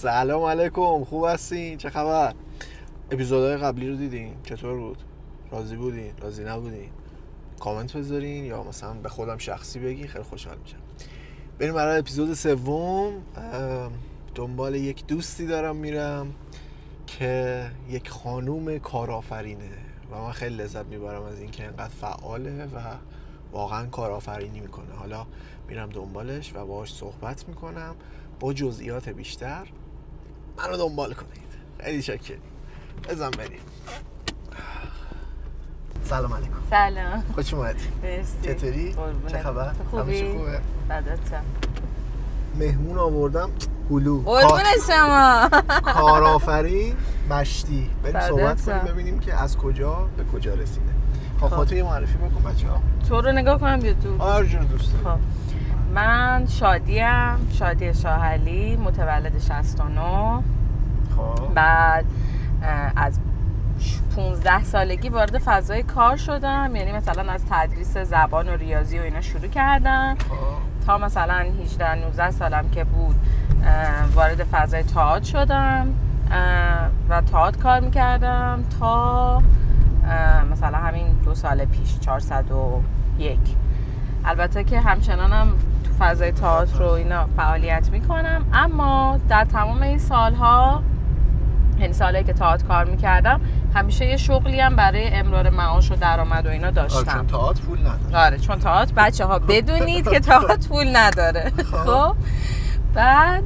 سلام علیکم، خوب هستین؟ چه خبر؟ اپیزودهای قبلی رو دیدین؟ چطور بود؟ راضی بودین؟ راضی نبودین؟ کامنت بذارین یا مثلا به خودم شخصی بگین، خیلی خوشحال میشم. بریم برای اپیزود سوم. دنبال یک دوستی دارم میرم که یک خانوم کارآفرینه و من خیلی لذت میبرم از اینکه انقدر فعاله و واقعا کارآفرینی میکنه. حالا میرم دنبالش و باهاش صحبت میکنم با جزئیات بیشتر. منو دنبال کنید. خیلی شکریم. بزن بریم. سلام علیکم. سلام. خوش اومدی. چطوری؟ چه خبر؟ خوبی؟ خوبه؟ بدتم. مهمون آوردم. هلو. قربون شما. کارآفرین مشتی. بریم صحبت کنیم ببینیم که از کجا به کجا رسیده. خب یه معرفی بکن بچه‌ها. تو رو نگاه کنم یا تو؟ هر جور دوست داری. من شادی شاهعلی، متولد 69. خب بعد از 15 سالگی وارد فضای کار شدم، یعنی مثلا از تدریس زبان و ریاضی و اینا شروع کردم تا مثلا 18-19 سالم که بود وارد فضای تئاتر شدم و تئاتر کار میکردم تا مثلا همین 2 سال پیش 401. البته که همچنانم تو فضای تئاتر رو اینا فعالیت میکنم، اما در تمام این سالها، یعنی سالایی که تئاتر کار میکردم، همیشه یه شغلی هم برای امرار معاش و درآمد و اینا داشتم. چون تئاتر پول نداره. آره چون تئاتر، بچه‌ها بدونید که تئاتر پول نداره. خب بعد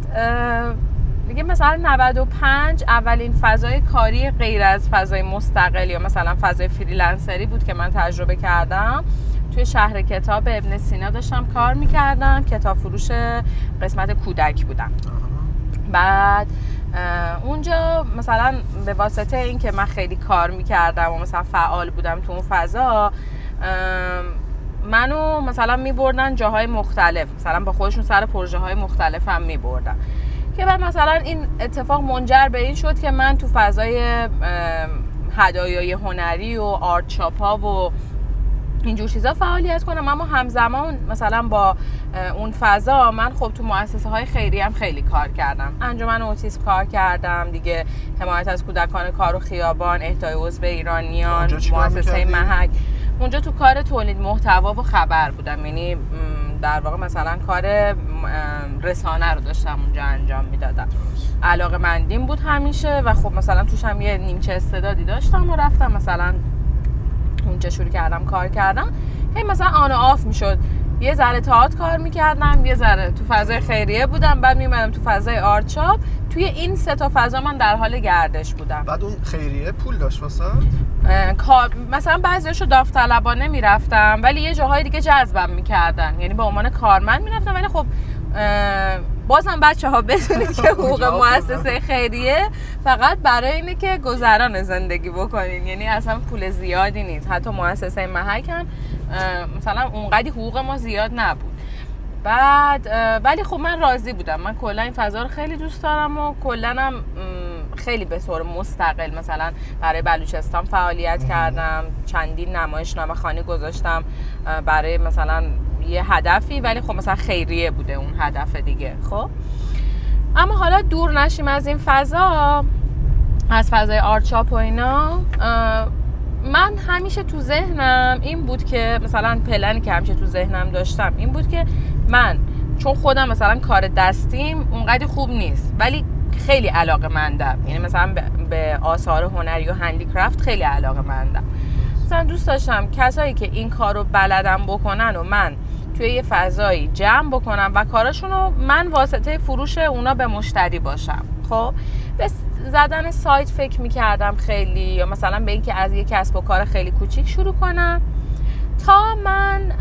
میگه مثلا 95 اولین فضای کاری غیر از فضای مستقل یا مثلا فضای فریلنسری بود که من تجربه کردم. توی شهر کتاب ابن سینا داشتم کار میکردم، کتاب فروش قسمت کودک بودم. بعد اونجا مثلا به واسطه این که من خیلی کار میکردم و مثلا فعال بودم تو اون فضا، منو مثلا میبردن جاهای مختلف، مثلا با خودشون سر پروژه های مختلف هم میبردن، که بعد مثلا این اتفاق منجر به این شد که من تو فضای هدایای هنری و آرت شاپ ها و اینجور چیزا فعالیت کنم. اما همزمان مثلا با اون فضا من خب تو مؤسسه های خیریه هم خیلی کار کردم. انجمن اوتیسم کار کردم دیگه، حمایت از کودکان کار و خیابان، اهدای عضو ایرانیان، مؤسسه محک. اونجا تو کار تولید محتوا و خبر بودم، یعنی در واقع مثلا کار رسانه رو داشتم اونجا انجام میدادم. علاقه‌مندیم بود همیشه و خب مثلا توش هم یه نیمچه استعدادی داشتم و رفتم مثلا اونجا شروع کردم کار کردم. هی مثلا آن و آف میشد، یه ذره تئاتر کار میکردم، یه ذره تو فضای خیریه بودم، بعد میومدم تو فضای آرت شاپ. توی این 3 تا فضا من در حال گردش بودم. بعد اون خیریه پول داشت واسه کار، مثلا بعضیاشو داوطلبانه میرفتم ولی یه جاهای دیگه جذبم میکردن، یعنی به عنوان کارمند میرفتم. ولی خب بازم بچه‌ها بدونید که حقوق مؤسسه خیریه فقط برای اینه که گذران زندگی بکنین، یعنی اصلا پول زیادی نیست. حتی مؤسسه محک هم مثلا اونقدی حقوق ما زیاد نبود. بعد ولی خب من راضی بودم. من کلا این فضا رو خیلی دوست دارم و کلا هم خیلی به طور مستقل مثلا برای بلوچستان فعالیت کردم. چندین نمایشنامه‌خوانی گذاشتم برای مثلا یه هدفی، ولی خب مثلا خیریه بوده اون هدف دیگه. خب اما حالا دور نشیم از این فضا، از فضای آرت شاپ و اینا. من همیشه تو ذهنم این بود که مثلا پلنی که همیشه تو ذهنم داشتم این بود که من چون خودم مثلا کار دستیم اونقدر خوب نیست ولی خیلی علاقه‌مندم، یعنی مثلا به آثار هنری و هندیکرافت خیلی علاقه‌مندم. مثلا دوست داشتم کسایی که این کارو بلدن بکنن و من توی یه فضایی جمع بکنم و کاراشون رو من واسطه فروش اونا به مشتری باشم. خب به زدن سایت فکر میکردم خیلی، یا مثلا به اینکه از یه کسب و کار خیلی کوچیک شروع کنم، تا من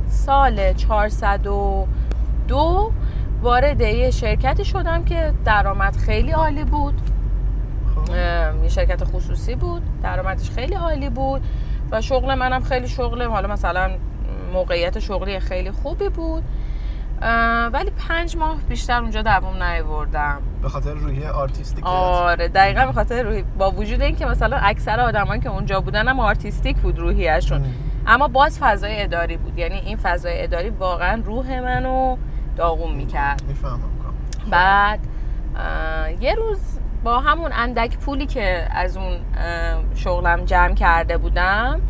سال 402 وارد یه شرکتی شدم که درآمد خیلی عالی بود. یه شرکت خصوصی بود، درآمدش خیلی عالی بود و شغل منم خیلی شغل، حالا مثلا موقعیت شغلی خیلی خوبی بود، ولی 5 ماه بیشتر اونجا دوام نیاوردم به خاطر روحیه آرتیستیک. آره دقیقاً به خاطر روحیه، با وجود این که مثلا اکثر آدمایی که اونجا بودن هم آرتیستیک بود روحیه‌شون، اما باز فضای اداری بود. یعنی این فضای اداری واقعا روح منو داغون میکرد. میفهمم. بعد یه روز با همون اندک پولی که از اون شغلم جمع کرده بودم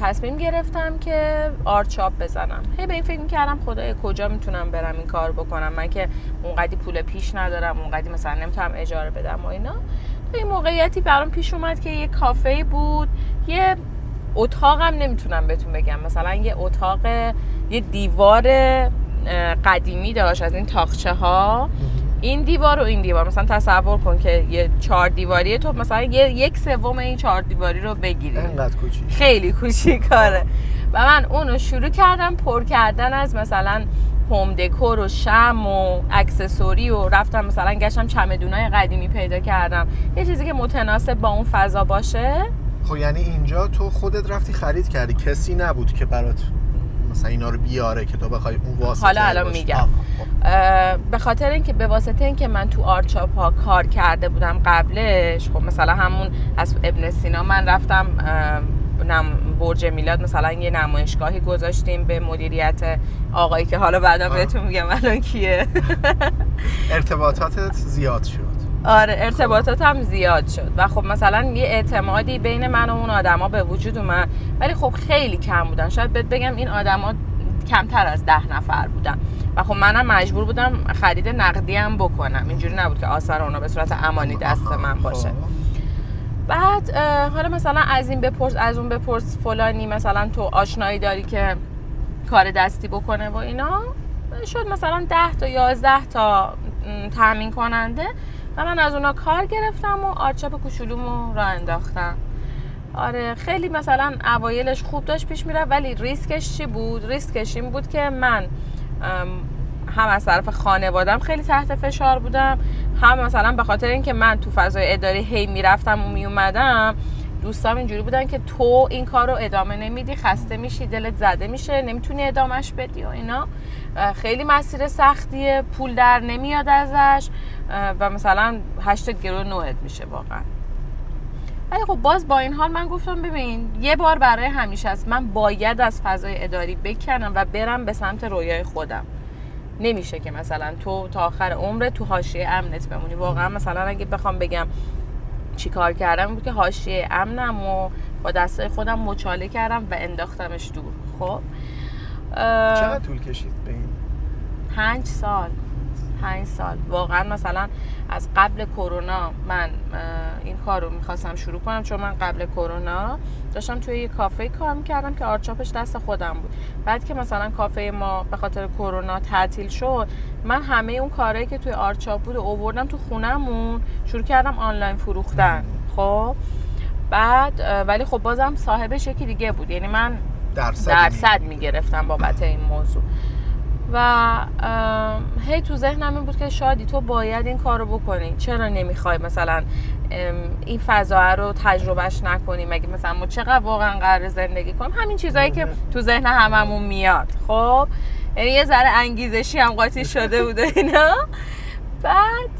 تصمیم گرفتم که آرچاپ بزنم. هی به این فکر می‌کردم خدایا کجا میتونم برم این کار بکنم، من که اونقدی پول پیش ندارم، اونقدی مثلا نمیتونم اجاره بدم و اینا. تو این موقعیتی برام پیش اومد که یه کافه بود، یه اتاقم نمیتونم بهتون بگم، مثلا یه اتاق یه دیوار قدیمی داشت از این تاقچه ها، این دیوار و این دیوار، مثلا تصور کن که یه 4 دیواریه، تو مثلا یک سوم این 4 دیواری رو بگیری، اینقدر کوچیک، خیلی کوچیکاره. و من اونو شروع کردم پر کردن از مثلا هوم دکور و شم و اکسسوری و رفتم مثلا گشتم چمدونای قدیمی پیدا کردم، یه چیزی که متناسب با اون فضا باشه. خب یعنی اینجا تو خودت رفتی خرید کردی، کسی نبود که برات مثلا اینا رو بیاره که تو بخوای اون واسطه؟ حالا الان میگم. به خاطر اینکه به واسطه اینکه من تو آرچاپ ها کار کرده بودم قبلش، خب مثلا همون از ابن سینا من رفتم برج میلاد مثلا یه نمایشگاهی گذاشتیم به مدیریت آقایی که حالا بعدا بهتون میگم الان کیه. ارتباطاتت زیاد شد. آره ارتباطاتم زیاد شد و خب مثلا یه اعتمادی بین من و اون آدما به وجود اومد، ولی خب خیلی کم بودن، شاید بهت بگم این آدما کمتر از 10 نفر بودن و خب منم مجبور بودم خرید نقدی هم بکنم، اینجوری نبود که آثار اونا به صورت امانی دست من باشه. بعد حالا مثلا از این بپرس از اون بپرس، فلانی مثلا تو آشنایی داری که کار دستی بکنه و اینا، شد مثلا 10 تا 11 تا تامین کننده و من از اونا کار گرفتم و آرچاپ کوچولومو راه انداختم. آره خیلی مثلا اوایلش خوب داشت پیش میره، ولی ریسکش چی بود؟ ریسکش این بود که من هم از طرف خانوادم خیلی تحت فشار بودم، هم مثلا به خاطر اینکه من تو فضای اداری هی میرفتم و میومدم، دوستام اینجوری بودن که تو این کار رو ادامه نمیدی، خسته میشی، دلت زده میشه، نمیتونی ادامهش بدی و اینا، خیلی مسیر سختیه، پول در نمیاد ازش و مثلا 8 گرو نوعت میشه واقعا. ولی خب باز با این حال من گفتم ببین یه بار برای همیشه است، من باید از فضای اداری بکنم و برم به سمت رویای خودم. نمیشه که مثلا تو تا آخر عمرت تو حاشیه امنت بمونی. واقعا مثلا اگه بخوام بگم چی کار کردم بود که حاشیه امنم و با دستای خودم مچاله کردم و انداختمش دور. خب چقدر طول کشید به این؟ 5 سال واقعا. مثلا از قبل کرونا من این کار رو میخواستم شروع کنم، چون من قبل کرونا داشتم توی یه کافه کار میکردم که آرچاپش دست خودم بود. بعد که مثلا کافه ما به خاطر کرونا تعطیل شد، من همه اون کارهایی که توی آرچاپ بود آوردم تو خونمون، شروع کردم آنلاین فروختن. خب بعد ولی خب بازم صاحبش یکی دیگه بود، یعنی من درصد میگرفتم بابت این موضوع و هی تو ذهنم این بود که شادی تو باید این کارو بکنی، چرا نمیخوای مثلا این فضا رو تجربهش نکنی؟ مگه مثلا ما چقدر واقعا قرار زندگی کنیم؟ همین چیزایی که تو ذهن هممون میاد. خب یعنی یه ذره انگیزشی هم قاطی شده بود اینا. بعد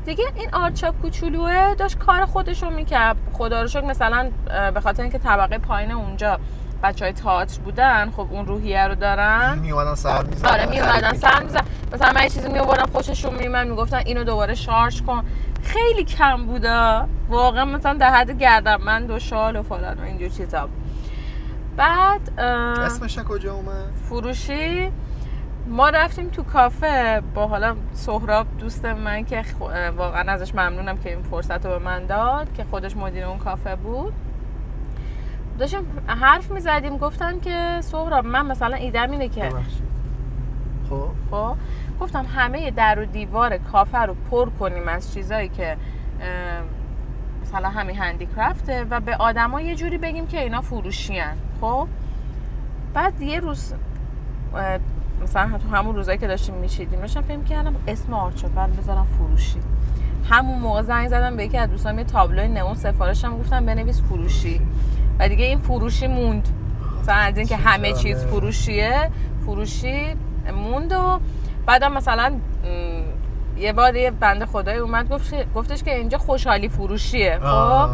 دیگه این آرچاپ کوچولوه داشت کار خودشو میکرد، خدا رو شکر. مثلا به خاطر اینکه طبقه پایین اونجا بچهای تئاتر بودن، خب اون روحیه رو دارن، میومدن سر میزدن. آره میومدن سر میزدن، مثلا من یه چیزی میآوردم خوششون میومد، میگفتن اینو دوباره شارژ کن. خیلی کم بودا واقعا، مثلا در حد گردنبند و شال و فلان و اینجور چیزا. بعد اسمش کجا اومد؟ فروشی. ما رفتیم تو کافه با حالا سهراب دوست من که واقعا ازش ممنونم که این فرصت رو به من داد، که خودش مدیر اون کافه بود. داشتیم حرف میزدیم، گفتم که سهراب من مثلا ایدم اینه که خب گفتم همه در و دیوار کافه رو پر کنیم از چیزایی که مثلا همین هندیکرافته و به آدما یه جوری بگیم که اینا فروشی ان. خب بعد یه روز مثلا تو همون روزایی که داشتیم میچیدیم داشتم فکر کردم اسم آرچاپ رو بذارم فروشی. همون موقع زنگ زدم به یکی از دوستام، یه تابلوی نئون سفارشم گفتم بنویس فروشی و دیگه این فروشی موند. مثلا از این که همه چیز فروشیه، فروشی موند. و بعدم مثلا یه بار یه بنده خدای اومد گفتش که اینجا خوشحالی فروشیه. خب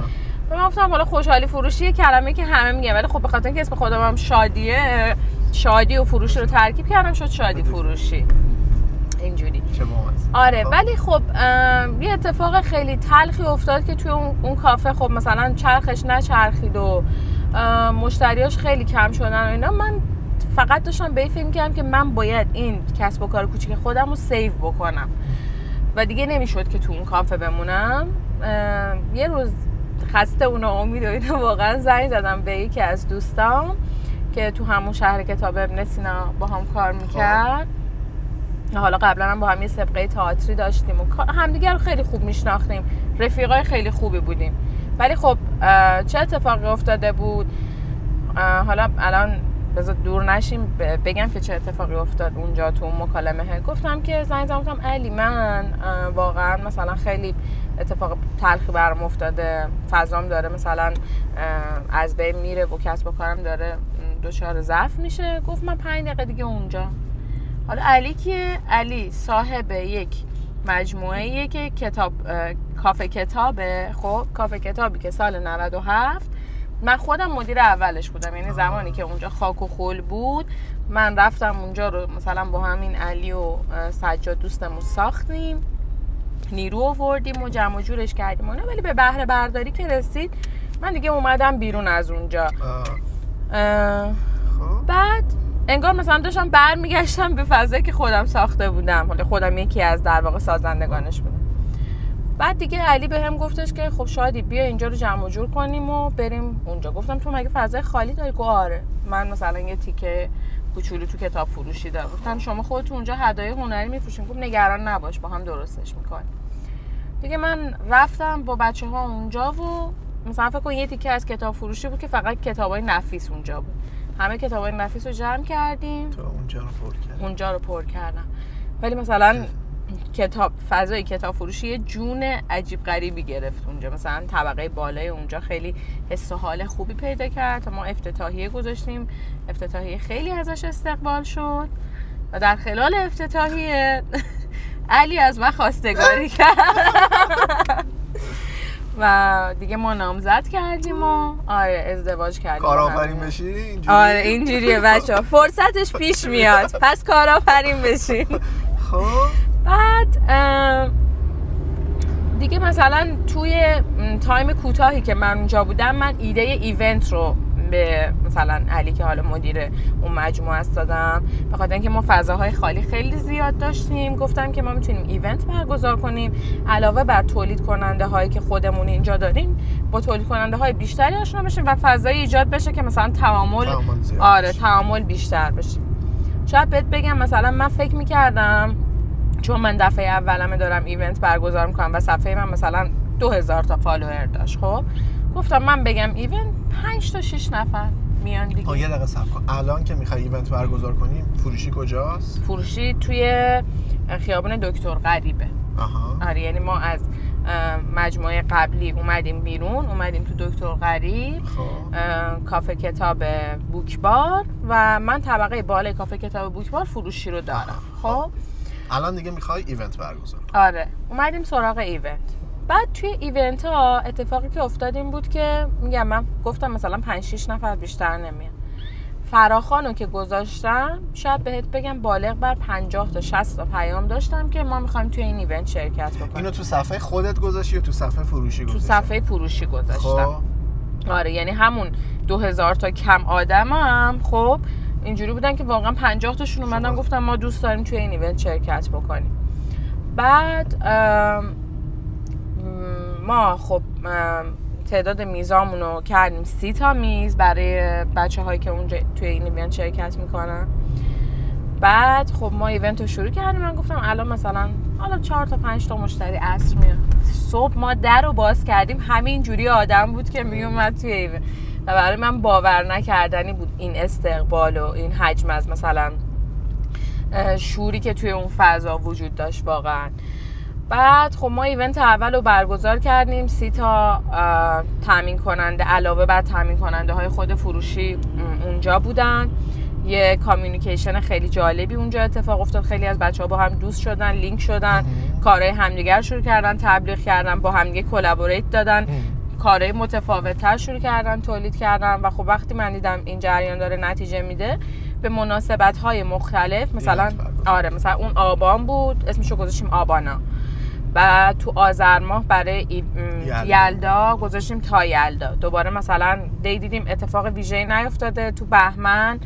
من گفتم حالا خوشحالی فروشیه کلمه که همه میگن، ولی خب به خاطر اینکه اسم خودم هم شادیه، شادی و فروشی رو ترکیب کردم شد شادی فروشی. اینجوری. چه بامزه. آره ولی خب یه اتفاق خیلی تلخی افتاد که توی اون کافه خب مثلا چرخش نچرخید و مشتریاش خیلی کم شدن و اینا. من فقط داشتم به این فکر می‌کردم که من باید این کسب و کار کوچیک خودم رو سیو بکنم و دیگه نمیشد که تو اون کافه بمونم. یه روز خسته و ناامید و اینا واقعا زنگ زدم به یکی از دوستام که تو همون شهر کتاب ابن سینا با هم کار میکرد. حالا قبلا هم با هم یه سابقه تئاتری داشتیم و همدیگه رو خیلی خوب میشناختیم، رفیقای خیلی خوبی بودیم. ولی خب چه اتفاقی افتاده بود، حالا الان بذار دور نشیم بگم که چه اتفاقی افتاد اونجا تو اون مکالمه. گفتم که زنگ زدم گفتم علی من واقعا مثلا خیلی اتفاق تلخی برام افتاده، فضام داره مثلا از بین میره و کسب و کارم داره دچار ضعف میشه. گفت من 5 دقیقه دیگه اونجا. حالا علی کیه؟ علی صاحب یک مجموعه‌ایه که کتاب کافه کتابه. خب کافه کتابی که سال 97 من خودم مدیر اولش بودم، یعنی زمانی که اونجا خاک و خول بود من رفتم اونجا رو مثلا با همین علی و سجاد دوستمون ساختیم، نیرو آوردیم و جمع و جورش کردیم اونها. ولی به بهره برداری که رسید من دیگه اومدم بیرون از اونجا. بعد انگار مثلا داشتم برمیگشتم به فضایی که خودم ساخته بودم، حالا خودم یکی از در واقع سازندگانش بودم. بعد دیگه علی بهم گفتش که خب شادی بیا اینجا رو جمع و جور کنیم و بریم اونجا. گفتم تو مگه فضای خالی داری؟ گفت آره من مثلا یه تیکه کوچولو تو کتاب فروشی دارم. گفتم شما خودتون اونجا هدایای هنری میفروشین؟ گفت نگران نباش با هم درستش میکنیم. دیگه من رفتم با بچه‌ها اونجا و مثلا فکر کن یه تیکه از کتاب فروشی بود که فقط کتابای نفیس اونجا بود. همه کتابای نفیس رو جمع کردیم تو اونجا رو پر کردم. ولی مثلا فضای کتاب فروشی یه جون عجیب غریبی گرفت اونجا. مثلا طبقه بالای اونجا خیلی حس و حال خوبی پیدا کرد. ما افتتاحیه گذاشتیم، افتتاحیه خیلی ازش استقبال شد و در خلال افتتاحیه علی از من خواستگاری کرد و دیگه ما نامزد کردیم و آره ازدواج کردیم. کارآفرین بشی اینجوری؟ آره اینجوریه بچه‌ها، فرصتش پیش میاد پس کارآفرین بشین. خب بعد دیگه مثلا توی تایم کوتاهی که من اونجا بودم من ایده ایونت رو به مثلا علی که حالا مدیر اون مجموعه است دادم، به خاطر اینکه ما فضاهای خالی خیلی زیاد داشتیم. گفتم که ما میتونیم ایونت برگزار کنیم علاوه بر تولید کننده هایی که خودمون اینجا داریم، با تولید کننده های بیشتری آشنا بشیم و فضایی ایجاد بشه که مثلا تعامل بیشتر بشه. شاید بهت بگم مثلا من فکر میکردم چون من دفعه اولمه دارم ایونت برگزار میکنم و صفحه من مثلا 2000 تا فالوور داشت. خب گفتم من بگم ایونت 5 تا 6 نفر میان دیگه. یه دقیقه صبر کن. الان که میخوای ایونت برگزار کنیم فروشی کجاست؟ فروشی توی خیابان دکتر غریبه. آره یعنی ما از مجموعه قبلی اومدیم بیرون، اومدیم تو دکتر غریب. کافه کتاب بوکبار و من طبقه بالای کافه کتاب بوکبار فروشی رو دارم. خب الان دیگه میخوای ایونت برگزار کنی؟ آره اومدیم سراغ ایونت. بعد توی ایونت ها اتفاقی که افتاد این بود که میگم من گفتم مثلا 5-6 نفر بیشتر نمیان. فراخوانو که گذاشتم شاید بهت بگم بالغ بر 50 تا 60 تا پیام داشتم که ما میخوایم توی این ایونت شرکت بکنیم. اینو تو صفحه خودت گذاشتی یا تو صفحه فروشی گذاشتی؟ تو صفحه فروشی گذاشتم. آره یعنی همون 2000 تا کم آدمم خب اینجوری بودن که واقعا 50 تاشون اومدن گفتم ما دوست داریم توی این ایونت شرکت بکنیم. بعد ما خب تعداد میزامون رو کردیم 30 تا میز برای بچه هایی که اونجا توی این ایونت شرکت میکنن. بعد خب ما ایونت رو شروع کردیم. من گفتم الان مثلا 4 تا 5 تا مشتری عصر میاد. صبح ما در رو باز کردیم همین جوری آدم بود که میومد توی ایونت و برای من باور نکردنی بود این استقبال و این حجم از مثلا شوری که توی اون فضا وجود داشت واقعا. بعد خب ما ایونت اول رو برگزار کردیم. 30 تا تامین کننده علاوه بر تامین کننده های خود فروشی اونجا بودن. یه کامیونیکیشن خیلی جالبی اونجا اتفاق افتاد. خیلی از بچه‌ها با هم دوست شدن، لینک شدن، کارهای همدیگر شروع کردن تبلیغ کردن، با همدیگه کلابوریت دادن، کارهای متفاوت‌تر شروع کردن تولید کردن. و خب وقتی من دیدم این جریان داره نتیجه میده به مناسبت‌های مختلف مثلا آره مثلا اون آبان بود اسمشو گذاشتیم آبانا و تو آذر ماه برای یلدا گذاشتیم تا یلدا. دوباره مثلا دیدیم اتفاق ویژه‌ای نیفتاده تو بهمن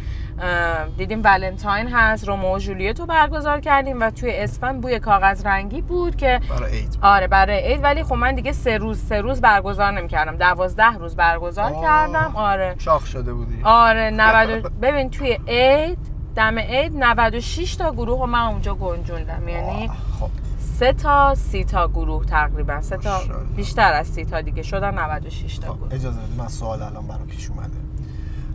دیدیم ولنتاین هست رومئو و جولیت رو برگزار کردیم و توی اسفند بوی کاغذ رنگی بود که برای عید. آره برای عید، ولی خب من دیگه 3 روز برگزار نمی‌کردم، 12 روز برگزار کردم. آره شاخ شده بودی. آره ببین توی عید دم عید 96 تا گروه من اونجا گنجوندم، یعنی 3 تا 30 تا گروه تقریبا 3 تا بیشتر از 30 تا دیگه شدن 96 تا گروه. اجازه بدید من سوال الان برام پیش اومده.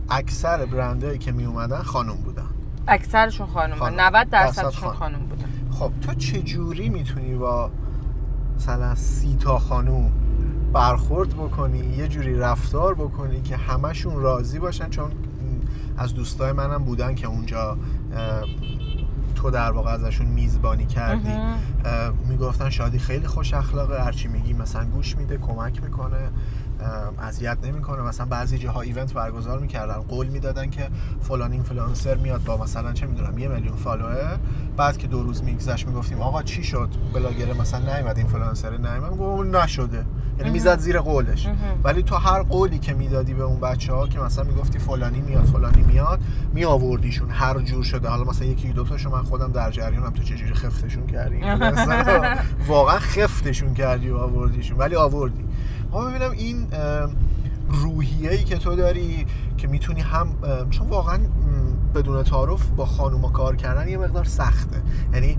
اکثر برندایی که می اومدن خانم بودن؟ اکثرشون خانم بودن، 90%شون خانم بودن. خب تو چه جوری میتونی با مثلا 30 تا خانم برخورد بکنی، یه جوری رفتار بکنی که همشون راضی باشن؟ چون از دوستای منم بودن که اونجا تو در واقع ازشون میزبانی کردی، میگفتن شادی خیلی خوش اخلاقه، هرچی میگی مثلا گوش میده، کمک میکنه، اذیت نمیکنه. مثلا بعضی جاها ایونت برگزار میکردن قول میدادن که فلان اینفلوئنسر میاد با مثلا چه میدونم 1 میلیون فالوور، بعد که 2 روز میگذشت میگفتیم آقا چی شد بلاگر مثلا نیومد، اینفلوئنسر نیومد، میگم نشده، یعنی میزد زیر قولش. ولی تو هر قولی که میدادی به اون بچه‌ها که مثلا میگفتی فلانی میاد فلانی میاد، میآوردیشون هر جور شده. حالا مثلا یکی دو تاشو من خودم در جریانم، تو چه جوری خفتشون کردی واقعا خفتشون کردی و آوردیشون، ولی آوردی. ما ببینم این روحیه‌ای که تو داری که میتونی هم، چون واقعا بدون تعارف با خانوما کار کردن یه مقدار سخته، یعنی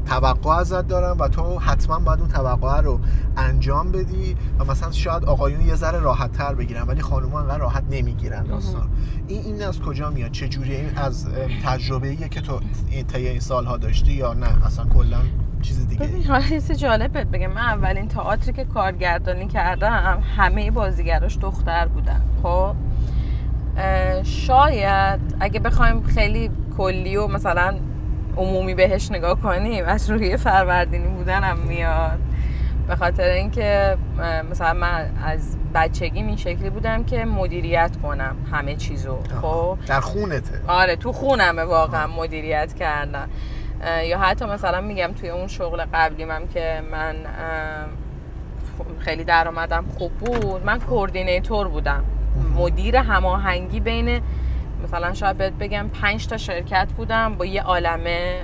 توقع ازت دارن و تو حتما باید اون توقع رو انجام بدی و مثلا شاید آقایون یه ذره راحت تر بگیرن ولی خانوما انقدر راحت نمیگیرن داستان. این از کجا میاد؟ چه جوریه؟ این از تجربه‌ایه که تو طی این سالها داشتی یا نه اصلا کلا چیز دیگه؟ ببین حالا یه چیز جالب بهت بگم، من اولین تئاتری که کارگردانی کردم همه بازیگراش دختر بودن. خب شاید اگه بخوایم خیلی کلی و مثلا عمومی بهش نگاه کنیم از روی فروردینی بودنم میاد، به خاطر اینکه مثلا من از بچگی این شکلی بودم که مدیریت کنم همه چیزو. خب در خونته؟ آره تو خونمه واقعا مدیریت کردن. یا حتی مثلا میگم توی اون شغل قبلیم هم که من خیلی درآمدم خوب بود، من کوردینیتور بودم، مدیر هماهنگی بین مثلا شاید بهت بگم 5 تا شرکت بودم با یه عالمه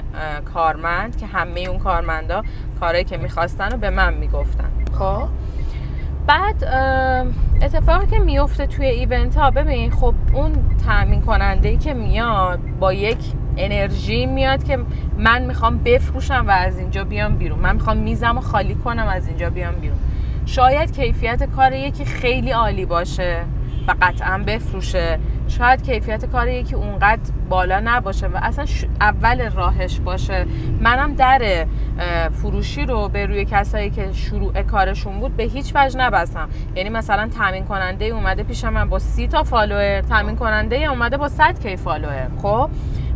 کارمند که همه اون کارمندا کارهایی که میخواستن رو به من میگفتن. خب بعد اتفاقی که میفته توی ایونت ها، ببین خب اون تامین کننده‌ای که میاد با یک انرژی میاد که من میخوام بفروشم و از اینجا بیام بیرون، من میخوام میزمو خالی کنم از اینجا بیام بیرون. شاید کیفیت کار یکی خیلی عالی باشه و قطعا بفروشه، شاید کیفیت کار یکی اونقدر بالا نباشه و اصلا اول راهش باشه. منم در فروشی رو به روی کسایی که شروع کارشون بود به هیچ وجه نبستم. یعنی مثلا تامین کننده اومده پیش من با 30 تا فالوور، تامین کننده اومده با 100 کی فالوور. خب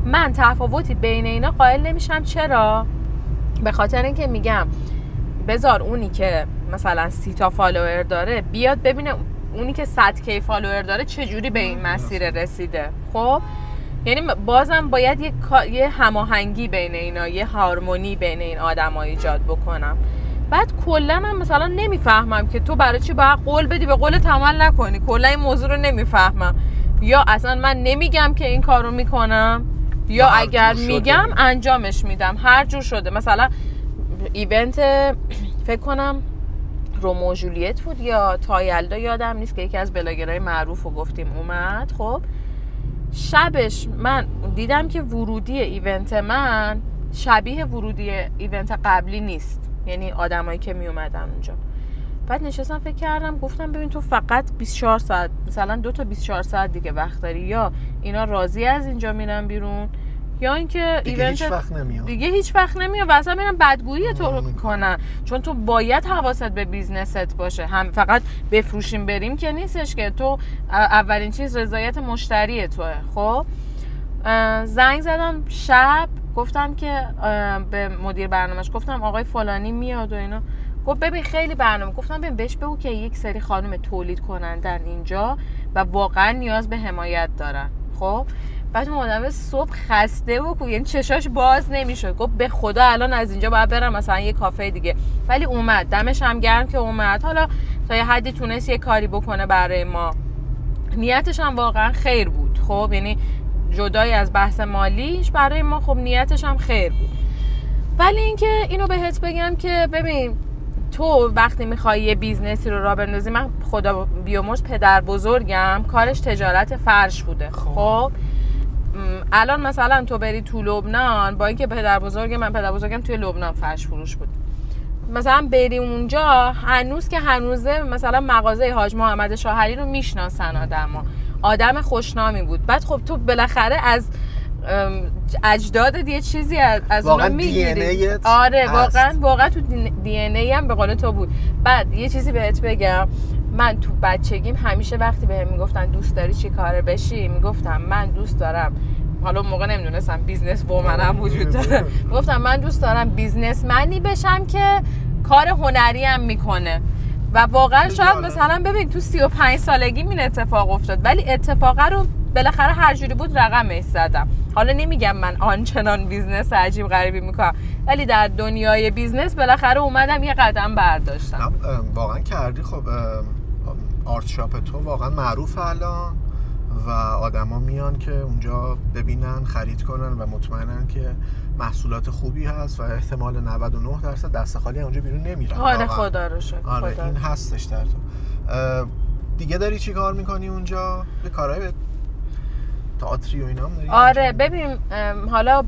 من تفاوتی بین اینا قائل نمیشم. چرا؟ به خاطر اینکه میگم بذار اونی که مثلا 30 تا فالوور داره بیاد ببینه اونی که 100 کی فالوور داره چجوری به این مسیر رسیده. خب یعنی بازم باید یه هماهنگی بین اینا، یه هارمونی بین این آدم‌ها ایجاد بکنم. بعد کلا هم مثلا نمیفهمم که تو برای چی باید قول بدی به قولت عمل نکنی. کلا این موضوع رو نمیفهمم، یا اصلا من نمیگم که این کارو میکنم یا اگر میگم انجامش میدم هر جور شده. مثلا ایونت فکر کنم رومئو و جولیت بود یا تا یلدا یادم نیست که یکی از بلاگرای معروف رو گفتیم اومد. خب شبش من دیدم که ورودی ایونت من شبیه ورودی ایونت قبلی نیست، یعنی آدمایی که می اومدن اونجا. بعد نشستم فکر کردم، گفتم ببین تو فقط 24 ساعت مثلا 2 تا 24 ساعت دیگه وقت داری، یا اینا راضی از اینجا میرن بیرون یا اینکه ایونت دیگه هیچ وقت نمیاد و اصلا میرن بدگویی تو رو میکنن. چون تو باید حواست به بیزنست باشه، هم فقط بفروشیم بریم که نیستش که. تو اولین چیز رضایت مشتری توه. خب زنگ زدم شب، گفتم که به مدیر برنامه‌اش گفتم آقای فلانی میاد و اینا. گفت ببین خیلی برنامه. گفتم ببین بهش بگو که یک سری خانم تولید کنندن اینجا و واقعا نیاز به حمایت دارن. خب بعد اون آدم صبح خسته بود، یعنی چشاش باز نمیشد. گفت به خدا الان از اینجا باید برم مثلا یه کافه دیگه، ولی اومد، دمش هم گرم که اومد. حالا تا یه حدی تونست یه کاری بکنه برای ما، نیتش هم واقعا خیر بود. خب یعنی جدای از بحث مالیش برای ما خب نیتش هم خیر بود. ولی اینکه اینو بهت بگم که ببین تو وقتی میخوای یه بیزنسی رو راه بندازی، من خدا بیامرز پدر بزرگم کارش تجارت فرش بوده. خب الان مثلا تو بری تو لبنان، با اینکه پدر بزرگم توی لبنان فرش فروش بود، مثلا بری اونجا هنوز که هنوزه مثلا مغازه حاج محمد شاهری رو میشناسن آدم خوشنامی بود. بعد خب تو بالاخره از اجداد یه چیزی از اونا میگیری. آره واقعا تو دی ان ای هم به قول تو بود. بعد یه چیزی بهت بگم، من تو بچگیم همیشه وقتی بهم میگفتن دوست داری چی کاره بشی، میگفتم من دوست دارم، حالا اون موقع نمیدونستم بیزنس وومن هم وجود داره، میگفتم من دوست دارم بیزنسمنی بشم که کار هنری هم میکنه. و واقعا شاید مثلا ببین تو 35 سالگی این اتفاق افتاد، ولی اتفاقا رو بالاخره هر جوری بود رقمش زدم. حالا نمیگم من آنچنان بیزنس عجیب غریبی میکنم، ولی در دنیای بیزنس بالاخره اومدم یه قدم برداشتم. واقعا کردی. خب آرت شاپ تو واقعا معروف الان و آدما میان که اونجا ببینن، خرید کنن و مطمئنن که محصولات خوبی هست و احتمال 99% دست خالی اونجا بیرون نمیرن. آره خدا رو شکر. آره این هستش در تو. دیگه داری چی کار میکنی اونجا؟ یه کارهای تئاتری و اینا هم داری؟ آره ببین حالا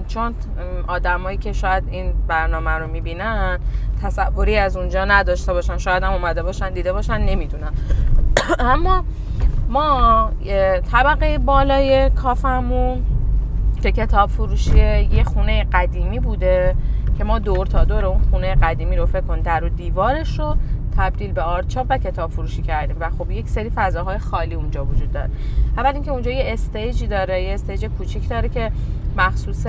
چون آدمایی که شاید این برنامه رو میبینن تصوری از اونجا نداشته باشن، شاید هم اومده باشن دیده باشن، نمیدونم. اما ما طبقه بالای کافمون که کتاب فروشیه، یه خونه قدیمی بوده که ما دور تا دور اون خونه قدیمی رو فکر کن در و دیوارش رو تبدیل به آرت شاپ و کتاب فروشی کردیم و خب یک سری فضاهای خالی اونجا وجود داره. اول اینکه اونجا یه استیجی داره، یه استیج کوچیک داره که مخصوص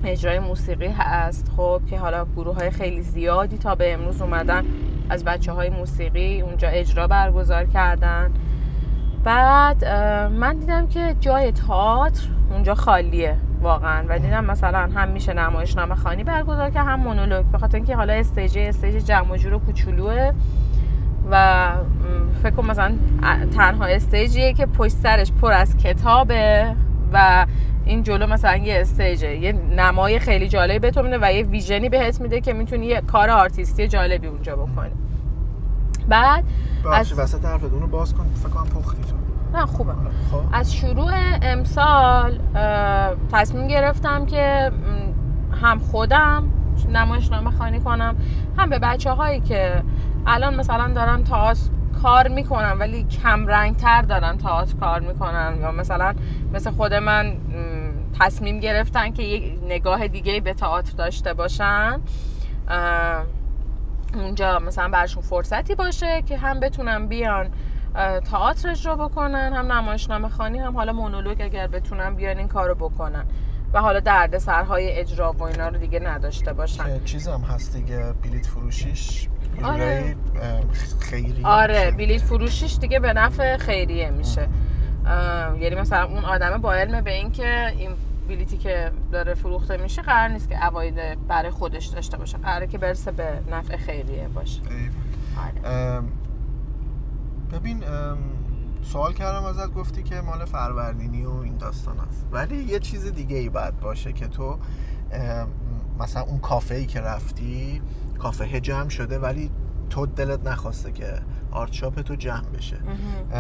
اجرای موسیقی هست. خب که حالا گروه‌های خیلی زیادی تا به امروز اومدن از بچه‌های موسیقی اونجا اجرا برگزار کردن. بعد من دیدم که جای تئاتر اونجا خالیه واقعا و دیدم مثلا هم میشه نمایشنامه خوانی برگزار که هم مونولوگ، به خاطر اینکه حالا استیج جمع و جور و کوچولوئه و فکر کنم مثلا تنها استیجیه که پشت سرش پر از کتابه و این جلو مثلا یه استیجه، یه نمای خیلی جالبی بهت میده و یه ویژنی بهت میده که میتونی یه کار آرتیستی جالبی اونجا بکنی. بعد از وسط حرفت اونو باز کن، فکر کنم پختی تو. نه خوبه. از شروع امسال تصمیم گرفتم که هم خودم نمایشنامه خوانی کنم، هم به بچه‌هایی که الان مثلا دارن تئاتر کار میکنن ولی کم رنگ‌تر دارن تئاتر کار میکنن، یا مثلا مثل خود من تصمیم گرفتن که یک نگاه دیگه به تئاتر داشته باشن، اونجا مثلا برشون فرصتی باشه که هم بتونن بیان تئاتر اجرا بکنن، هم نمایشنامه خوانی، هم حالا مونولوگ اگر بتونن بیان این کارو بکنن و حالا دردسرهای اجرا و اینا رو دیگه نداشته باشن. چیزم هست دیگه، بلیت فروشیش آره. خیریه. آره بلیت فروشیش دیگه به نفع خیریه میشه. یعنی مثلا اون آدمه با علم به این که این بلیتی که داره فروخته میشه قرار نیست که عواید برای خودش داشته باشه، قراره که برسه به نفع خیریه باشه. ببین سوال کردم ازت، گفتی که مال فروردینی و این داستان هست، ولی یه چیز دیگه ای باید باشه که تو مثلا اون کافه‌ای که رفتی کافه جمع شده ولی تو دلت نخواسته که آرت شاپ تو جمع بشه.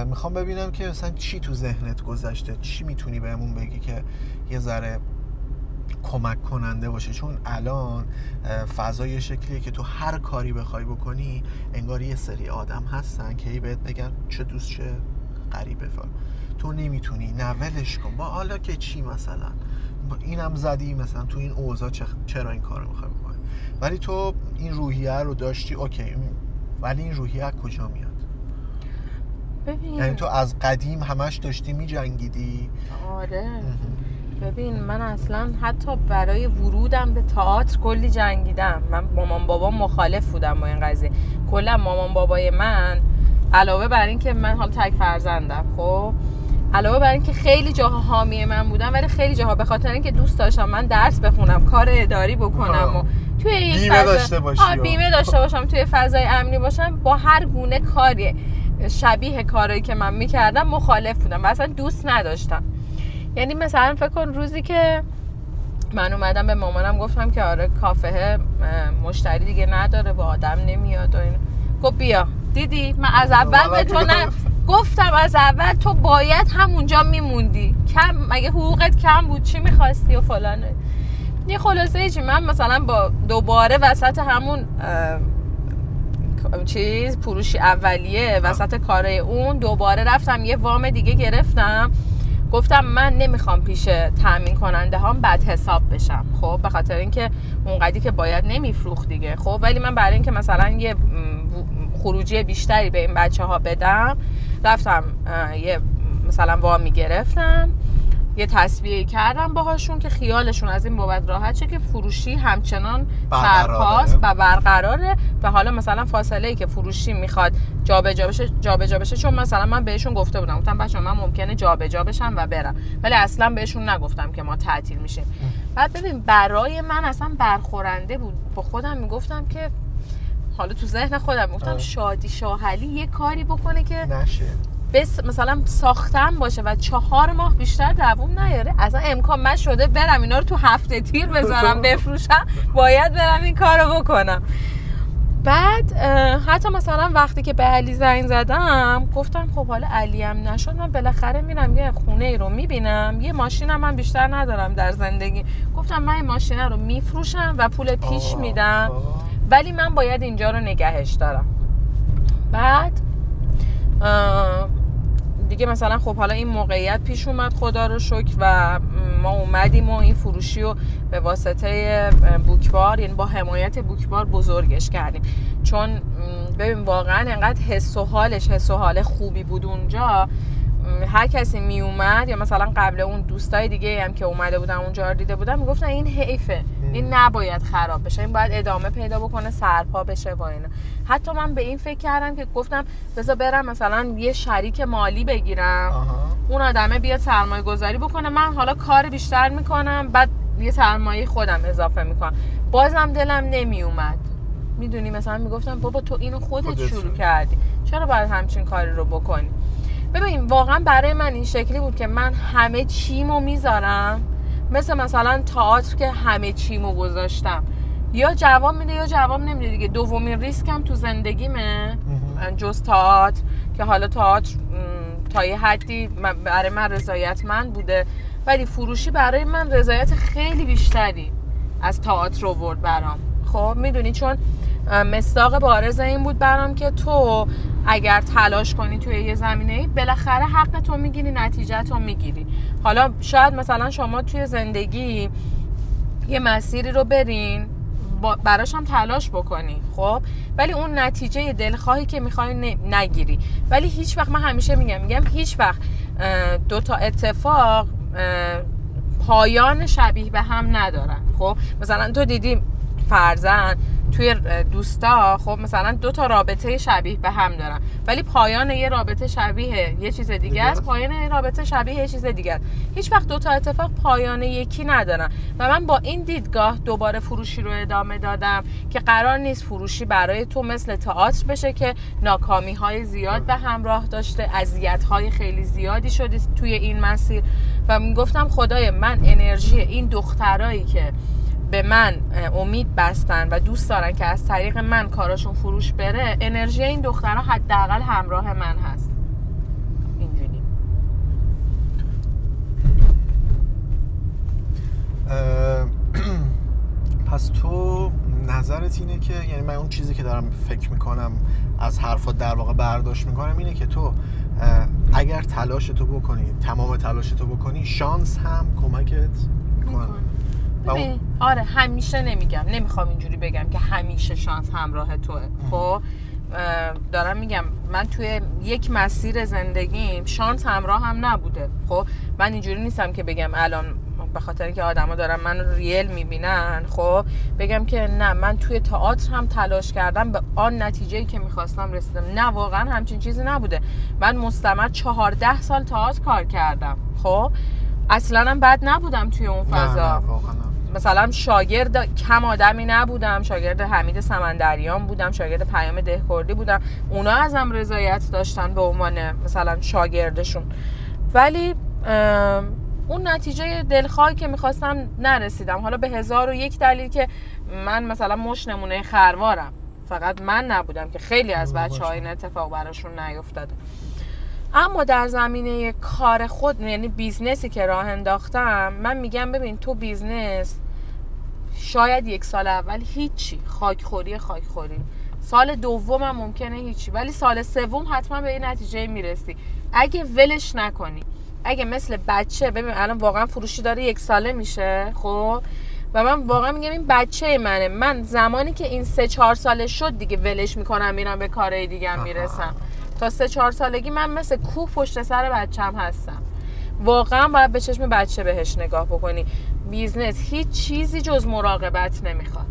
میخوام ببینم که مثلا چی تو ذهنت گذشته، چی میتونی بهمون بگی که یه ذره کمک کننده باشه، چون الان فضای شکلیه که تو هر کاری بخوای بکنی انگار یه سری آدم هستن که هی بهت بگن چه دوست چه غریبه فلان، تو نمیتونی نه ولش کن با حالا که چی مثلا اینم زدی مثلا تو این اوضاع چرا این کارو میخوای بکنی، ولی تو این روحیه رو داشتی اوکی، ولی این روحیه از کجا میاد؟ ببین یعنی تو از قدیم همش داشتی میجنگیدی؟ آره ببین من اصلا حتی برای ورودم به تئاتر کلی جنگیدم. من مامان بابا مخالف بودم با این قضیه. کلا مامان بابای من علاوه بر این که من حالا تک فرزندم، خب علاوه بر اینکه خیلی جاها حامی من بودن، ولی خیلی جاها به خاطر اینکه دوست داشتم من درس بخونم، کار اداری بکنم و توی یک بیمه داشته باشی، بیمه داشته باشم، توی فضای امنی باشم، با هر گونه کاری شبیه کارهایی که من میکردم مخالف بودم و اصلا دوست نداشتم. یعنی مثلا فکر کن روزی که من اومدم به مامانم گفتم که آره کافه مشتری دیگه نداره و آدم نمیاد و این، گفت بیا دیدی من از اول به تو گفتم از اول تو باید همونجا میموندی، مگه حقوقت کم بود چی میخواستی و فلانه. یه خلاصه ایچی من مثلا با دوباره وسط همون فروشی اولیه وسط کاره اون دوباره رفتم یه وام دیگه گرفتم، گفتم من نمیخوام پیش تامین کننده هام بد حساب بشم، خب به خاطر اینکه اونقدری که باید نمیفروخت دیگه، خب ولی من برای اینکه مثلا یه خروجی بیشتری به این بچه ها بدم رفتم یه مثلا وامی گرفتم، یه تسویه کردم باهاشون که خیالشون از این بابت راحت شه که فروشی همچنان سرپاس و برقراره و حالا مثلا فاصله ای که فروشی میخواد جابجا بشه چون مثلا من بهشون گفته بودم گفتم بچه‌ها من ممکنه جابجا بشم و برم، ولی اصلا بهشون نگفتم که ما تعطیل میشیم. بعد ببین برای من اصلا برخورنده بود، با خودم میگفتم که حالا تو ذهن خودم گفتم شادی شاهلی یه کاری بکنه که نشه بس مثلا ساختم باشه و 4 ماه بیشتر دوام نیاره، اصلا امکان من شده برم اینا رو تو هفته تیر بذارم بفروشم، باید برم این کارو بکنم. بعد حتی مثلا وقتی که به علی زنگ زدم گفتم خب حالا علی هم نشد من بالاخره میرم یه خونه ای رو میبینم، یه ماشینم من بیشتر ندارم در زندگی، گفتم من این ماشینه رو میفروشم و پول پیش میدم ولی من باید اینجا رو نگهش دارم. بعد دیگه مثلا خب حالا این موقعیت پیش اومد خدا رو شکر و ما اومدیم و این فروشی رو به واسطه بوکبار یعنی با حمایت بوکبار بزرگش کردیم، چون ببین واقعا انقدر حس و حال خوبی بود اونجا، هر کسی می اومد یا مثلا قبل اون دوستای دیگه هم که اومده بودن اونجا رو دیده بودن میگفتن این حیفه، این نباید خراب بشه، این باید ادامه پیدا بکنه سرپا بشه و اینا. حتی من به این فکر کردم که گفتم بذار برم مثلا یه شریک مالی بگیرم، اون آدمه بیاد سرمایه گذاری بکنه، من حالا کار بیشتر میکنم بعد یه سرمایه خودم اضافه میکنم. بازم دلم نمی اومد، میدونی مثلا میگفتم بابا تو اینو خودت شروع کردی چرا باید همچین کاری رو بکنی. ببین واقعا برای من این شکلی بود که من همه چیمو میذارم، مثلا تئاتر که همه چیمو گذاشتم، یا جواب میده یا جواب نمیده دیگه. دومین ریسکم تو زندگیمه جز تئاتر که حالا تئاتر تا یه حدی برای من رضایتمند بوده، ولی فروشی برای من رضایت خیلی بیشتری از تئاتر آورد برام. خب میدونی چون مصداق بارز این بود برام که تو اگر تلاش کنی توی یه زمینه‌ای بالاخره حق تو میگیری، نتیجه تو میگیری. حالا شاید مثلا شما توی زندگی یه مسیری رو برین براش هم تلاش بکنی خب، ولی اون نتیجه دلخواهی که میخوای نگیری. ولی هیچ وقت من همیشه میگم هیچ وقت دو تا اتفاق پایان شبیه به هم ندارن. خب مثلا تو دیدی فرضاً توی دوستا خب مثلا 2 تا رابطه شبیه به هم دارن ولی پایان یه رابطه شبیه یه چیز دیگه است، پایان یه رابطه شبیه یه چیز دیگه است. هیچ وقت 2 تا اتفاق پایان یکی ندارن و من با این دیدگاه دوباره فروشی رو ادامه دادم که قرار نیست فروشی برای تو مثل تئاتر بشه که ناکامی‌های زیاد به همراه داشته، اذیت‌های خیلی زیادی شده توی این مسیر و میگفتم خدای من انرژی این دخترایی که به من امید بستن و دوست دارن که از طریق من کاراشون فروش بره، انرژی این دخترها حداقل همراه من هست. اینجوری. پس تو نظرت اینه که یعنی من اون چیزی که دارم فکر میکنم از حرفات در واقع برداشت میکنم اینه که تو اگر تلاشتو بکنی، تمام تلاشتو بکنی، شانس هم کمکت میکنه. آره همیشه نمیخوام اینجوری بگم که همیشه شانس همراه توه. خب دارم میگم من توی یک مسیر زندگیم شانس همراه هم نبوده. خب من اینجوری نیستم که بگم الان به خاطر اینکه آدما دارن منو ریل میبینن، خب بگم که نه من توی تئاتر هم تلاش کردم به آن نتیجه‌ای که میخواستم رسیدم. نه واقعا همچین چیزی نبوده. من مستمر 14 سال تئاتر کار کردم، خب اصلا هم بد نبودم توی اون فضا. مثلا شاگرد کم آدمی نبودم، شاگرد حمید سمندریان بودم، شاگرد پیام دهکردی بودم، اونا ازم رضایت داشتن به عنوان مثلا شاگردشون. ولی اون نتیجه دلخواهی که میخواستم نرسیدم. حالا به 1001 دلیل که من مثلا مش نمونه خروارم، فقط من نبودم که خیلی از بچه‌ها این اتفاق براشون نیفتاده. اما در زمینه کار خود، یعنی بیزنسی که راه انداختم، من میگم ببین تو بیزنس شاید 1 سال اول هیچی، خاکخوری، سال دوم هم ممکنه هیچی، ولی سال سوم حتما به این نتیجه میرسی اگه ولش نکنی. اگه مثل بچه، ببین الان واقعا فروشی داره 1 ساله میشه، خب و من واقعا میگم این بچه منه. من زمانی که این 3-4 ساله شد دیگه ولش میکنم، میرم به کارهای دیگه میرسم. تا 3-4 سالگی من مثل کوه پشت سر بچم هستم. واقعا باید به چشم بچه بهش نگاه بکنی. بیزنس هیچ چیزی جز مراقبت نمیخواد.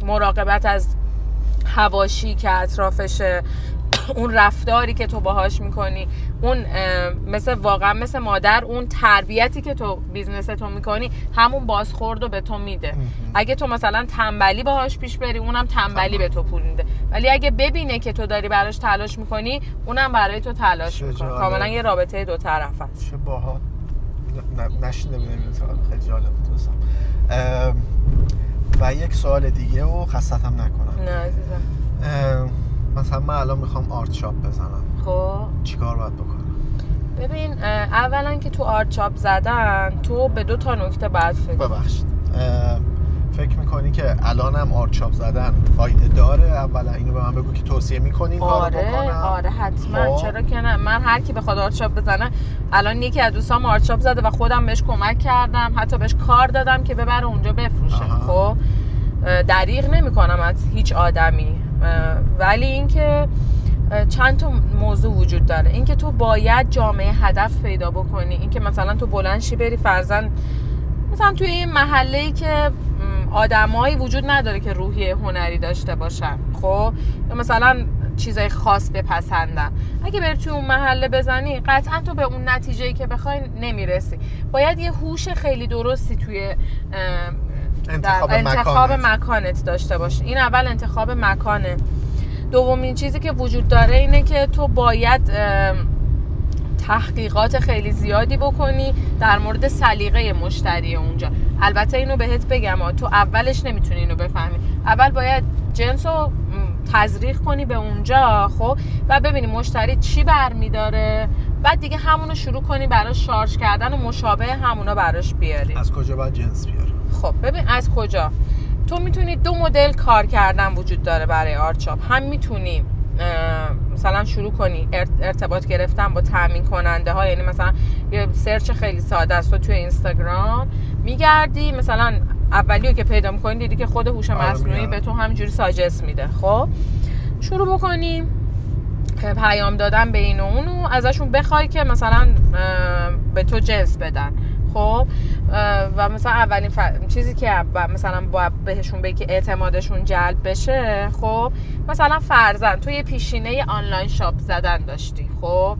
مراقبت از حواشی که اطرافشه، اون رفتاری که تو باهاش میکنی، اون واقعا مثل مادر اون تربیتی که تو بیزنس تو میکنی همون بازخوردو به تو میده. اگه تو مثلا تنبلی باهاش پیش بری، اونم تنبلی به تو پول میده. ولی اگه ببینه که تو داری براش تلاش میکنی، اونم برای تو تلاش میکنه. کاملا یه رابطه دو طرف است. چه باحال. نشینده بودم این خیلی جالب بود واسم. و یک سوال دیگه و خستم نکنم. نه عزیزم. مثلا من الان میخوام آرت شاپ بزنم، خب چیکار باید بکنم؟ ببین اولا که تو آرت شاپ زدن تو به 2 تا نکته باید فکر میکنی که الانم آرت شاپ زدن فایده داره؟ اولا اینو به من بگو که توصیه میکنی کارو بکنم. آره حتما. چرا که نه. من هر کی بخواد آرت شاپ بزنه، الان یکی از دوستام آرت شاپ زده و خودم بهش کمک کردم، حتی بهش کار دادم که ببره اونجا بفروشه. خب دریغ نمیکنم از هیچ آدمی، ولی اینکه چند تا موضوع وجود داره. اینکه تو باید جامعه هدف پیدا بکنی. اینکه مثلا تو بلند شی بری فرضاً مثلا توی این محله‌ای که آدمایی وجود نداره که روحیه هنری داشته باشن، خب یا مثلا چیزای خاص بپسندن، اگه بری توی اون محله بزنی قطعا تو به اون نتیجه‌ای که بخوای نمیرسی. باید یه هوش خیلی درستی توی انتخاب مکانت داشته باشی. این اول انتخاب مکانه. دومین چیزی که وجود داره اینه که تو باید تحقیقات خیلی زیادی بکنی در مورد سلیقه مشتری اونجا. البته اینو بهت بگم تو اولش نمیتونی اینو بفهمی. اول باید جنس رو تزریق کنی به اونجا، خب و ببینی مشتری چی برمیداره، بعد دیگه همونو شروع کنی براش شارژ کردن و مشابه همونا براش بیاری. از کجا باید جنس بیاری؟ خب ببین از کجا. تو میتونی 2 مدل کار کردن وجود داره برای آرت شاپ. هم میتونی مثلا شروع کنی ارتباط گرفتن با تامین کننده ها، یعنی مثلا یه سرچ خیلی ساده است، تو توی اینستاگرام میگردی، مثلا اولیو که پیدا میکنی دیدی که خود هوش مصنوعی به تو همینجوری ساجست میده، خب شروع بکنی پیام دادن به این و اونو، ازشون بخوای که مثلا به تو جنس بدن، خب و مثلا اولین چیزی که مثلا باید بهشون بگی که اعتمادشون جلب بشه، خب مثلا فرضاً تو یه پیشینه آنلاین شاپ زدن داشتی، خب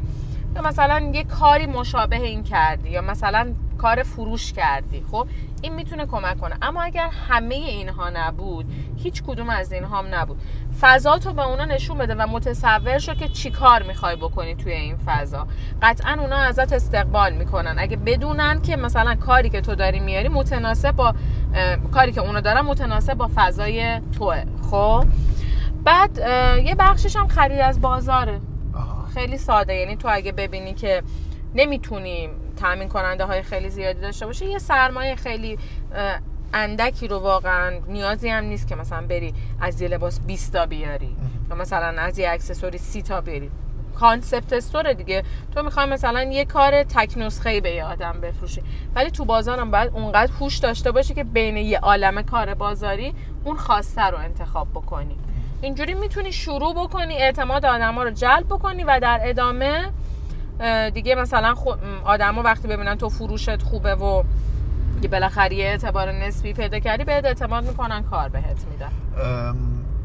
یا مثلا یه کاری مشابه این کردی، یا مثلا کار فروش کردی، خب این میتونه کمک کنه. اما اگر همه اینها نبود، هیچ کدوم از اینها هم نبود، فضا تو به اونا نشون بده و متصور شو که چی کار میخوای بکنی توی این فضا. قطعا اونا ازت استقبال میکنن اگه بدونن که مثلا کاری که تو داری میاری متناسب با کاری که اونا دارن متناسب با فضای توه. خب بعد یه بخشش هم خرید از بازاره. خیلی ساده، یعنی تو اگه ببینی که نمیتونی تامین کننده های خیلی زیادی داشته باشه، یه سرمایه خیلی اندکی رو واقعا نیازی هم نیست که مثلا بری از یه لباس 20 تا بیاری یا مثلا از یه اکسسوری 30 تا بیاری. کانسپت استور دیگه، تو میخوای مثلا یه کار تک نسخه‌ای به یه آدم بفروشی، ولی تو بازارم باید اونقدر هوش داشته باشی که بین یه عالمه کار بازاری اون خواسته رو انتخاب بکنی. اینجوری میتونی شروع بکنی اعتماد آدما رو جلب بکنی و در ادامه دیگه مثلا آدما وقتی ببینن تو فروشت خوبه و که بالاخره یه اعتبار نسبی پیدا کردی بهت اعتماد میکنن، کار بهت میدن.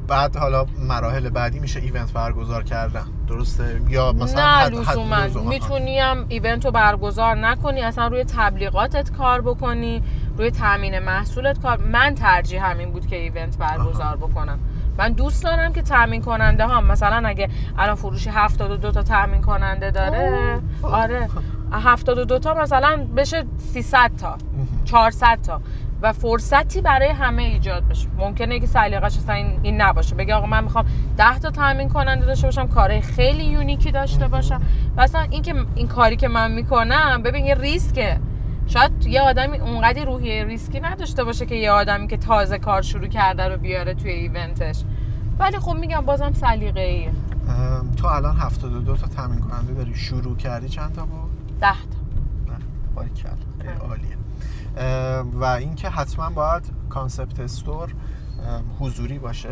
بعد حالا مراحل بعدی میشه ایونت برگزار کردن، درسته؟ یا مثلا نه لزوما میتونی هم ایونت رو برگزار نکنی، اصلا روی تبلیغاتت کار بکنی، روی تامین محصولت کار. من ترجیح همین بود که ایونت برگزار بکنم. من دوست دارم که تامین کننده ها مثلا اگه الان فروشی 72 تا تامین کننده داره، آره 72 تا مثلا بشه 300 تا 400 تا و فرصتی برای همه ایجاد بشه. ممکنه که سلیقه‌اش اصلا این نباشه، بگه آقا من میخوام 10 تا تامین کننده داشته باشم، کارهای خیلی یونیکی داشته باشم. مثلا این کاری که من میکنم ببین یه ریسکه، شاید یه آدمی اونقدر روحیه ریسکی نداشته باشه که یه آدمی که تازه کار شروع کرده رو بیاره توی ایونتش، ولی خب میگم بازم سلیقه‌ایه. تو الان 72 تا تامین کننده داری، شروع کردی چند تا بود؟ 10 تا. باریکلا، خیلی عالیه. و اینکه حتما باید کانسپت استور حضوری باشه،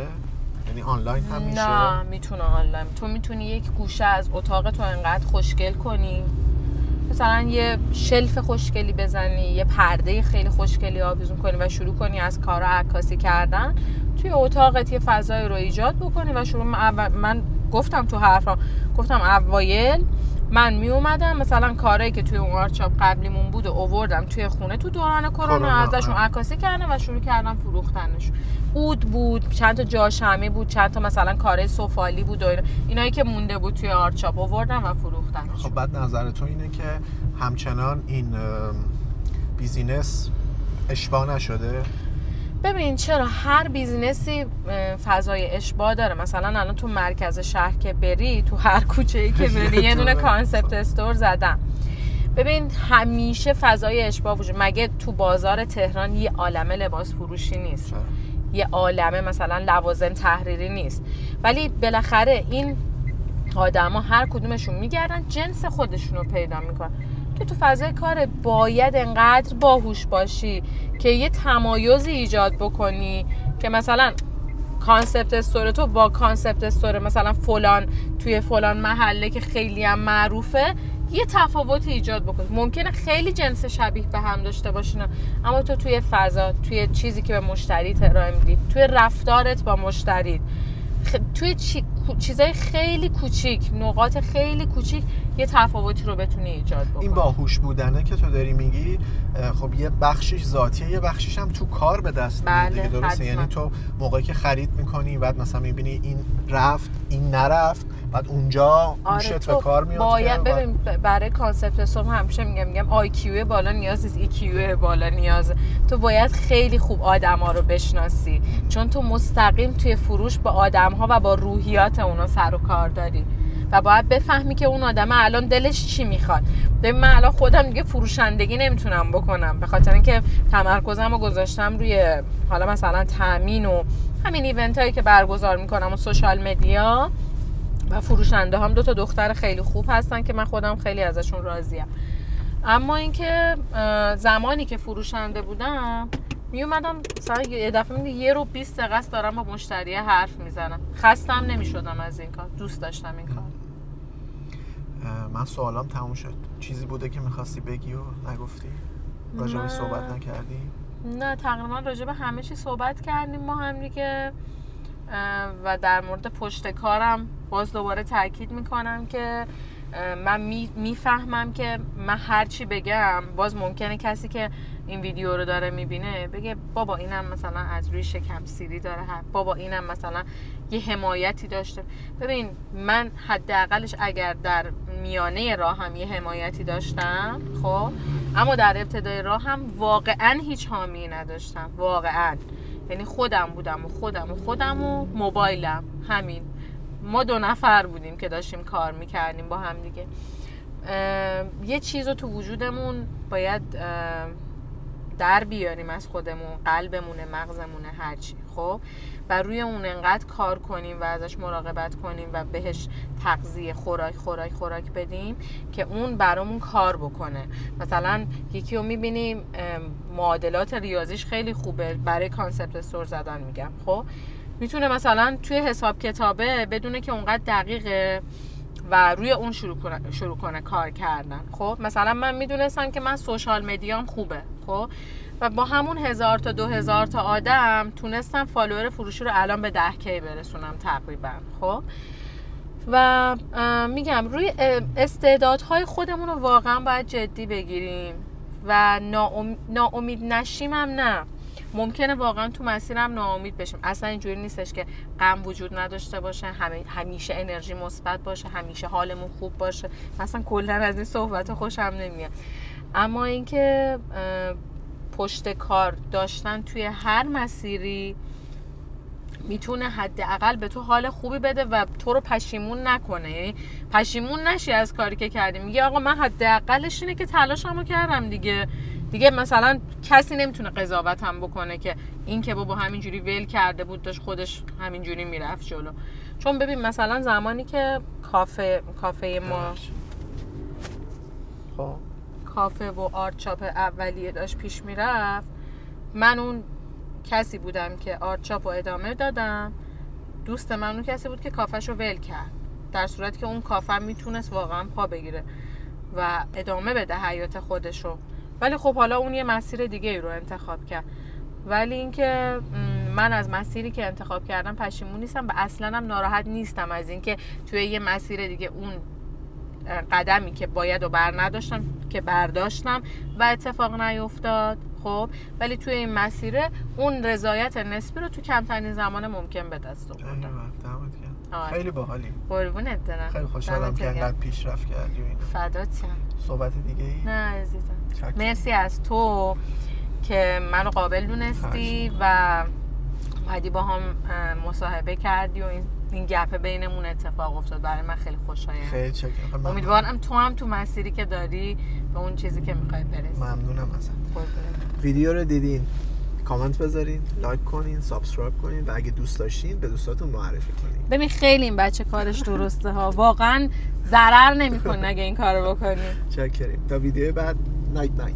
یعنی آنلاین هم میشه؟ نه میتونه آنلاین. تو میتونی یک گوشه از اتاق تو انقدر خوشگل کنی، مثلا یه شلف خوشگلی بزنی، یه پرده خیلی خوشگلی آویزون کنی و شروع کنی از کارا عکاسی کردن توی اتاقت، یه فضای رو ایجاد بکنی و شروع. من گفتم تو حرفم، گفتم اوایل من می اومدم مثلا کارهایی که توی اون آرچاپ قبلیمون بود و آوردم توی خونه تو دوران کرونا، ازشون عکاسی کردم و شروع کردم فروختنش. عود بود، چند تا جاشمی بود، چند تا مثلا کارهای سفالی بود و اینایی که مونده بود توی آرچاپ آوردم و فروختنش. خب بعد نظر تو اینه که همچنان این بیزینس اشباع نشده؟ ببین چرا هر بیزینسی فضای اشباع داره. مثلا الان تو مرکز شهر که بری، تو هر کوچه‌ای که بری یه دونه کانسپت استور زدم. ببین همیشه فضای اشباع وجود. مگه تو بازار تهران یه عالمه لباس فروشی نیست؟ یه عالمه مثلا لوازم تحریری نیست؟ ولی بالاخره این آدما هر کدومشون میگردن جنس خودشونو پیدا میکنن. که تو فضای کار باید انقدر باهوش باشی که یه تمایزی ایجاد بکنی که مثلا کانسپت استور تو با کانسپت استور مثلا فلان توی فلان محله که خیلی هم معروفه یه تفاوتی ایجاد بکنی. ممکنه خیلی جنس شبیه به هم داشته باشین، اما تو توی فضا، توی چیزی که به مشتری ارائه میدی، توی رفتارت با مشتری، توی چیزای خیلی کوچیک، نقاط خیلی کوچیک یه تفاوتی رو بتونی ایجاد بکنی. این باهوش بودنه که تو داری میگی خب یه بخشش ذاتیه، یه بخشش هم تو کار به دست میاد دیگه، درسته؟ یعنی تو موقعی که خرید میکنی بعد مثلا میبینی این رفت این نرفت، بعد اونجا گوشت به کار میاد. باید ببین برای کانسپت استور همیشه میگم IQ بالا نیاز نیست، EQ بالا نیازه. تو باید خیلی خوب آدما رو بشناسی، چون تو مستقیم توی فروش با آدم‌ها و با روحیات اونا سر و کار داری و باید بفهمی که اون آدم الان دلش چی میخواد. ببین من الان خودم دیگه فروشندگی نمیتونم بکنم به خاطر اینکه تمرکزم رو گذاشتم روی حالا مثلا تامین و همین ایونت هایی که برگزار میکنم و سوشال مدیا و فروشنده هم 2 تا دختر خیلی خوب هستن که من خودم خیلی ازشون راضیم. اما اینکه زمانی که فروشنده بودم می اومدم مثلا یه دفعه میگم 1 رو 20 دقیقه است دارم با مشتری حرف میزنم، خستم نمیشدم از این کار، دوست داشتم این کار. من سوالام تموم شد. چیزی بوده که میخواستی بگی و نگفتی؟ راجبش صحبت نکردی؟ نه تقریبا راجب همه چی صحبت کردیم ما هم دیگه. و در مورد پشت کارم باز دوباره تاکید میکنم که من میفهمم که من هر چی بگم باز ممکنه کسی که این ویدیو رو داره میبینه بگه بابا اینم مثلا از روی شکم سیری داره، بابا اینم مثلا یه حمایتی داشته. ببین من حداقلش اگر در میانه راه هم یه حمایتی داشتم خب، اما در ابتدای راه هم واقعا هیچ حامی نداشتم، واقعا. یعنی خودم بودم و خودم و موبایلم، همین. ما 2 نفر بودیم که داشتیم کار میکردیم با هم دیگه. یه چیز رو تو وجودمون باید در بیاریم از خودمون، قلبمونه، مغزمونه، هرچی خب، و روی اون انقدر کار کنیم و ازش مراقبت کنیم و بهش تغذیه خوراک بدیم که اون برامون کار بکنه. مثلا یکی رو میبینیم معادلات ریاضیش خیلی خوبه برای کانسپت استور زدن میگم خب، میتونه مثلا توی حساب کتابه بدونه که اونقدر دقیقه و روی اون شروع کنه کار کردن خب. مثلا من میدونستم که من سوشال مدیام خوبه خب، و با همون 1000 تا 2000 تا آدم تونستم فالوور فروشی رو الان به 10K برسونم تقریبا. خب و میگم روی استعدادهای خودمون رو واقعا باید جدی بگیریم و ناامید نشیم هم. نه ممکنه واقعا تو مسیرم ناامید بشیم، اصلا اینجوری نیستش که غم وجود نداشته باشه، همیشه انرژی مثبت باشه، همیشه حالمون خوب باشه، مثلا کلا از این صحبت خوشم نمیاد. اما اینکه پشت کار داشتن توی هر مسیری میتونه حداقل به تو حال خوبی بده و تو رو پشیمون نکنه. یعنی پشیمون نشی از کاری که کردی، میگه آقا من حداقلش اینه که تلاشمو کردم دیگه مثلا کسی نمیتونه قضاوتم بکنه که این که بابا همینجوری ول کرده بود داشت خودش همینجوری میرفت جلو. چون ببین مثلا زمانی که کافه ما کافه و آرت چاپ اولیه داشت پیش میرفت، من اون کسی بودم که آرت چاپ رو ادامه دادم، دوست من اون کسی بود که کافه‌شو ول کرد، در صورتی که اون کافه میتونست واقعا پا بگیره و ادامه بده حیات خودشو. ولی خب حالا اون یه مسیر دیگه رو انتخاب کرد. ولی اینکه من از مسیری که انتخاب کردم پشیمون نیستم و اصلا هم ناراحت نیستم از اینکه توی یه مسیر دیگه اون قدمی که باید و نداشتم که برداشتم و اتفاق نیفتاد. خب ولی توی این مسیره اون رضایت نسبی رو تو کمترین زمان ممکن به دست آوردم. خیلی باحالی. قربونت برم. خیلی خوشحالم که انقدر پیشرفت کردی و اینا. فدات شم. صحبت دیگه ای؟ نه عزیزم. مرسی از تو که منو قابل دونستی و اومدی با هم مصاحبه کردی و این گپ بینمون اتفاق افتاد. برای من خیلی خوشایند. خیلی چاکرم. امیدوارم تو هم تو مسیری که داری به اون چیزی که میخوای برسی. ممنونم ازت. ویدیو رو دیدین کامنت بذارین، لایک کنین، سابسکرایب کنین و اگه دوست داشتین به دوستاتون معرفی کنین. ببین خیلی این بچه کارش درسته ها، واقعا ضرر نمیکنه اگه این کارو بکنین. چاکریم. تا ویدیو بعد. نایت.